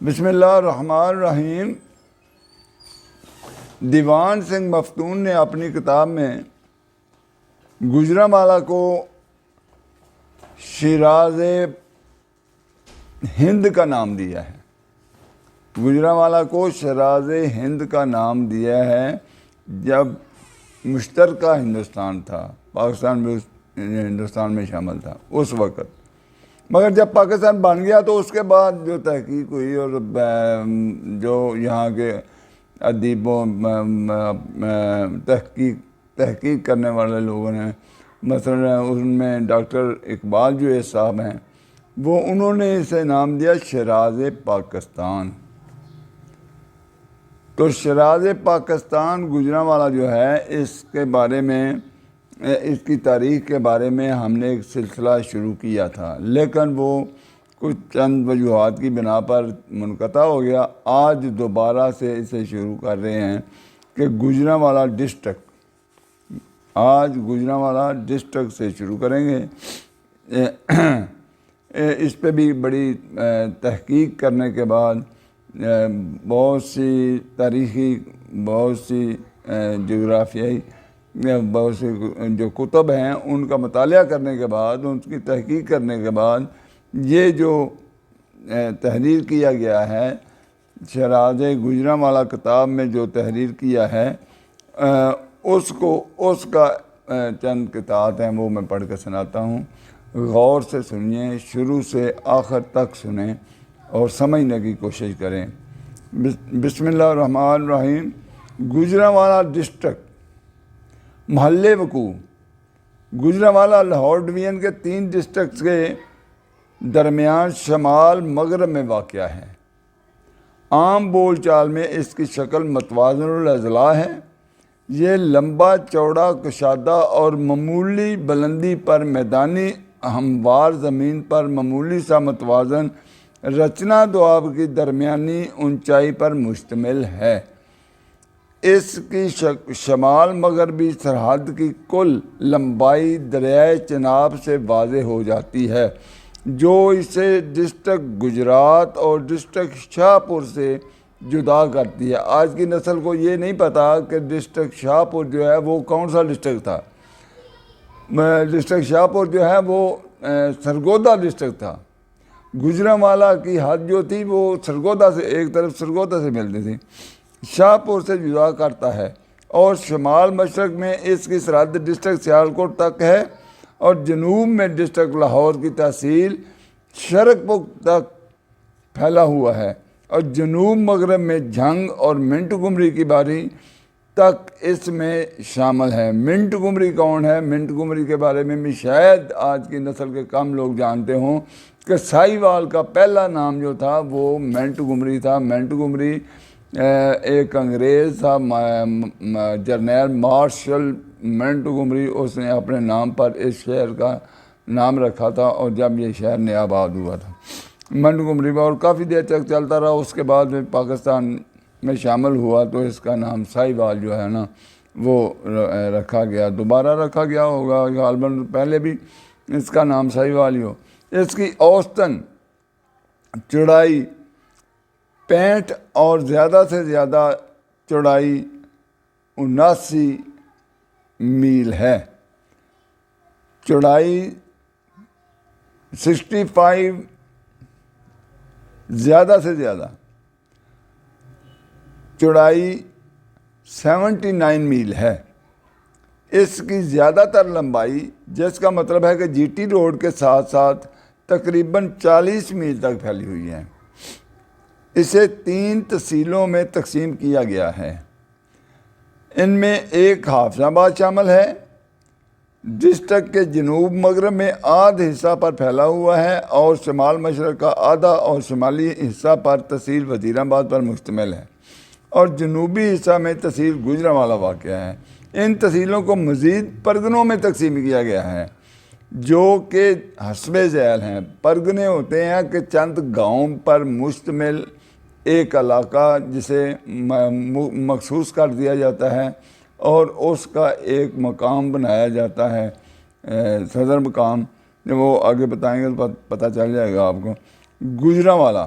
بسم اللہ الرحمن الرحیم۔ دیوان سنگھ مفتون نے اپنی کتاب میں گوجرانوالہ کو شیراز ہند کا نام دیا ہے۔ گوجرانوالہ کو شیراز ہند کا نام دیا ہے جب مشترکہ ہندوستان تھا، پاکستان بھی ہندوستان میں شامل تھا اس وقت، مگر جب پاکستان بن گیا تو اس کے بعد جو تحقیق ہوئی اور جو یہاں کے ادیبوں تحقیق کرنے والے لوگوں نے، مثلا ان میں ڈاکٹر اقبال جو صاحب ہیں، وہ انہوں نے اسے نام دیا شیراز پاکستان۔ تو شیراز پاکستان گوجرانوالہ جو ہے، اس کے بارے میں، اس کی تاریخ کے بارے میں ہم نے ایک سلسلہ شروع کیا تھا، لیکن وہ کچھ چند وجوہات کی بنا پر منقطع ہو گیا۔ آج دوبارہ سے اسے شروع کر رہے ہیں کہ گوجرانوالہ ڈسٹرکٹ، آج گوجرانوالہ ڈسٹرکٹ سے شروع کریں گے۔ اس پہ بھی بڑی تحقیق کرنے کے بعد بہت سی تاریخی، بہت سی جغرافیائی، بہت سے جو کتب ہیں ان کا مطالعہ کرنے کے بعد، ان کی تحقیق کرنے کے بعد یہ جو تحریر کیا گیا ہے، شیراز گوجرانوالہ کتاب میں جو تحریر کیا ہے، اس کا چند قطعات ہیں وہ میں پڑھ کے سناتا ہوں۔ غور سے سنیے، شروع سے آخر تک سنیں اور سمجھنے کی کوشش کریں۔ بسم اللہ الرحمن الرحیم۔ گوجرانوالہ ڈسٹرکٹ، محل وقوع گوجرانوالہ لاہور ڈویژن کے 3 ڈسٹرکٹس کے درمیان شمال مغرب میں واقع ہے۔ عام بول چال میں اس کی شکل متوازن الاضلاع ہے۔ یہ لمبا چوڑا کشادہ اور معمولی بلندی پر میدانی ہموار زمین پر معمولی سا متوازن رچنا دوآب کی درمیانی اونچائی پر مشتمل ہے۔ اس کی شمال مغربی سرحد کی کل لمبائی دریائے چناب سے واضح ہو جاتی ہے، جو اسے ڈسٹرکٹ گجرات اور ڈسٹرکٹ شاہ پور سے جدا کرتی ہے۔ آج کی نسل کو یہ نہیں پتا کہ ڈسٹرکٹ شاہ پور جو ہے وہ کون سا ڈسٹرکٹ تھا۔ ڈسٹرکٹ شاہ پور جو ہے وہ سرگودا ڈسٹرکٹ تھا۔ گوجرانوالہ کی حد جو تھی وہ سرگودا سے، ایک طرف سرگودا سے ملتی تھی، شاہ پور سے جدا کرتا ہے، اور شمال مشرق میں اس کی سرحد ڈسٹرکٹ سیالکوٹ تک ہے، اور جنوب میں ڈسٹرکٹ لاہور کی تحصیل شرقپور تک پھیلا ہوا ہے، اور جنوب مغرب میں جھنگ اور منٹ گمری کی باری تک اس میں شامل ہے۔ منٹ گمری کون ہے؟ منٹ گمری کے بارے میں بھی شاید آج کی نسل کے کم لوگ جانتے ہوں کہ ساہیوال کا پہلا نام جو تھا وہ منٹ گمری تھا۔ منٹ گمری ایک انگریز تھا، جرنیل مارشل منٹ گمری، اس نے اپنے نام پر اس شہر کا نام رکھا تھا، اور جب یہ شہر نیا آباد ہوا تھا منٹ گمری میں، اور کافی دیر تک چلتا رہا۔ اس کے بعد میں پاکستان میں شامل ہوا تو اس کا نام ساہیوال جو ہے نا وہ رکھا گیا، دوبارہ رکھا گیا ہوگا غالباً، پہلے بھی اس کا نام ساہیوال ہی ہو۔ اس کی اوسطاً چوڑائی 65 اور زیادہ سے زیادہ چوڑائی 79 میل ہے۔ چوڑائی 65، زیادہ سے زیادہ چوڑائی 79 میل ہے۔ اس کی زیادہ تر لمبائی، جس کا مطلب ہے کہ جی ٹی روڈ کے ساتھ ساتھ تقریباً 40 میل تک پھیلی ہوئی ہے۔ اسے 3 تحصیلوں میں تقسیم کیا گیا ہے۔ ان میں ایک حافظ آباد شامل ہے، ڈسٹرکٹ کے جنوب مغرب میں آدھ حصہ پر پھیلا ہوا ہے، اور شمال مشرق کا آدھا اور شمالی حصہ پر تحصیل وزیر آباد پر مشتمل ہے، اور جنوبی حصہ میں تحصیل گوجرانوالہ واقع ہے۔ ان تحصیلوں کو مزید پرگنوں میں تقسیم کیا گیا ہے، جو کہ حسب ذیل ہیں۔ پرگنے ہوتے ہیں کہ چند گاؤں پر مشتمل ایک علاقہ جسے مخصوص کر دیا جاتا ہے، اور اس کا ایک مقام بنایا جاتا ہے، صدر مقام، وہ آگے بتائیں گے تو پتہ چل جائے گا آپ کو۔ گوجرانوالہ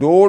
2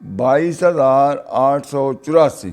22,884,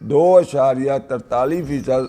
2.43%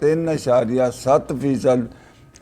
3.7%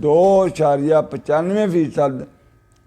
2.95%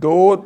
2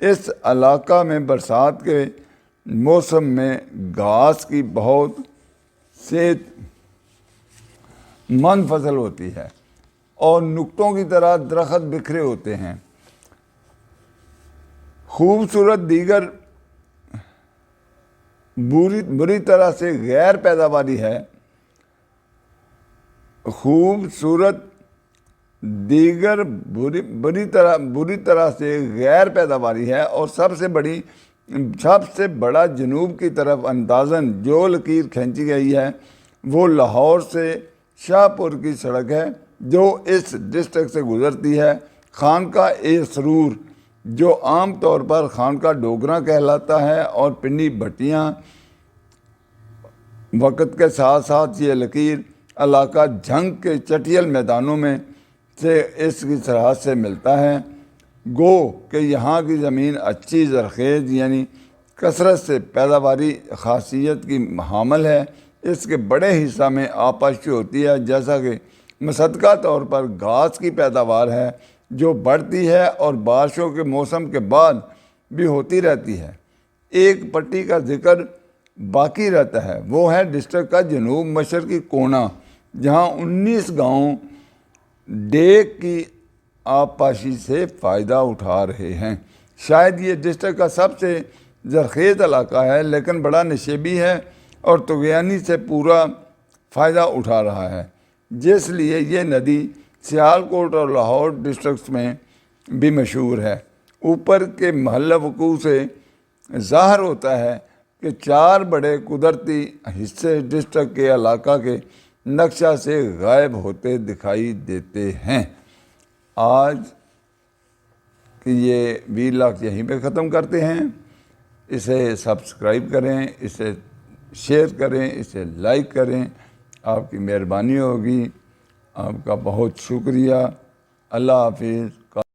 اس علاقہ میں برسات کے موسم میں گھاس کی بہت صحت مند فصل ہوتی ہے اور نقطوں کی طرح درخت بکھرے ہوتے ہیں۔ خوبصورت دیگر بری طرح سے غیر پیداواری ہے۔ خوبصورت دیگر بری طرح سے غیر پیداواری ہے اور سب سے بڑا جنوب کی طرف اندازاً جو لکیر کھینچی گئی ہے وہ لاہور سے شاہ پور کی سڑک ہے جو اس ڈسٹرکٹ سے گزرتی ہے۔ خانقاہ سرور جو عام طور پر خانقاہ ڈوگراں کہلاتا ہے اور پنڈی بھٹیاں، وقت کے ساتھ ساتھ یہ لکیر علاقہ جھنگ کے چٹیل میدانوں میں سے اس کی سرحد سے ملتا ہے۔ گو کہ یہاں کی زمین اچھی زرخیز یعنی کثرت سے پیداواری خاصیت کی حامل ہے۔ اس کے بڑے حصہ میں آبپاشی ہوتی ہے، جیسا کہ مصدقہ طور پر گھاس کی پیداوار ہے جو بڑھتی ہے اور بارشوں کے موسم کے بعد بھی ہوتی رہتی ہے۔ ایک پٹی کا ذکر باقی رہتا ہے، وہ ہے ڈسٹرکٹ کا جنوب مشرقی کونا، جہاں 19 گاؤں ڈیک کی آبپاشی سے فائدہ اٹھا رہے ہیں۔ شاید یہ ڈسٹرکٹ کا سب سے زرخیز علاقہ ہے، لیکن بڑا نشیبی ہے اور طغیانی سے پورا فائدہ اٹھا رہا ہے، جس لیے یہ ندی سیالکوٹ اور لاہور ڈسٹرکٹس میں بھی مشہور ہے۔ اوپر کے محل وقوع سے ظاہر ہوتا ہے کہ 4 بڑے قدرتی حصے ڈسٹرکٹ کے علاقہ کے نقشہ سے غائب ہوتے دکھائی دیتے ہیں۔ آج کی یہ ویلاگ یہیں پہ ختم کرتے ہیں۔ اسے سبسکرائب کریں، اسے شیئر کریں، اسے لائک کریں، آپ کی مہربانی ہوگی۔ آپ کا بہت شکریہ۔ اللہ حافظ۔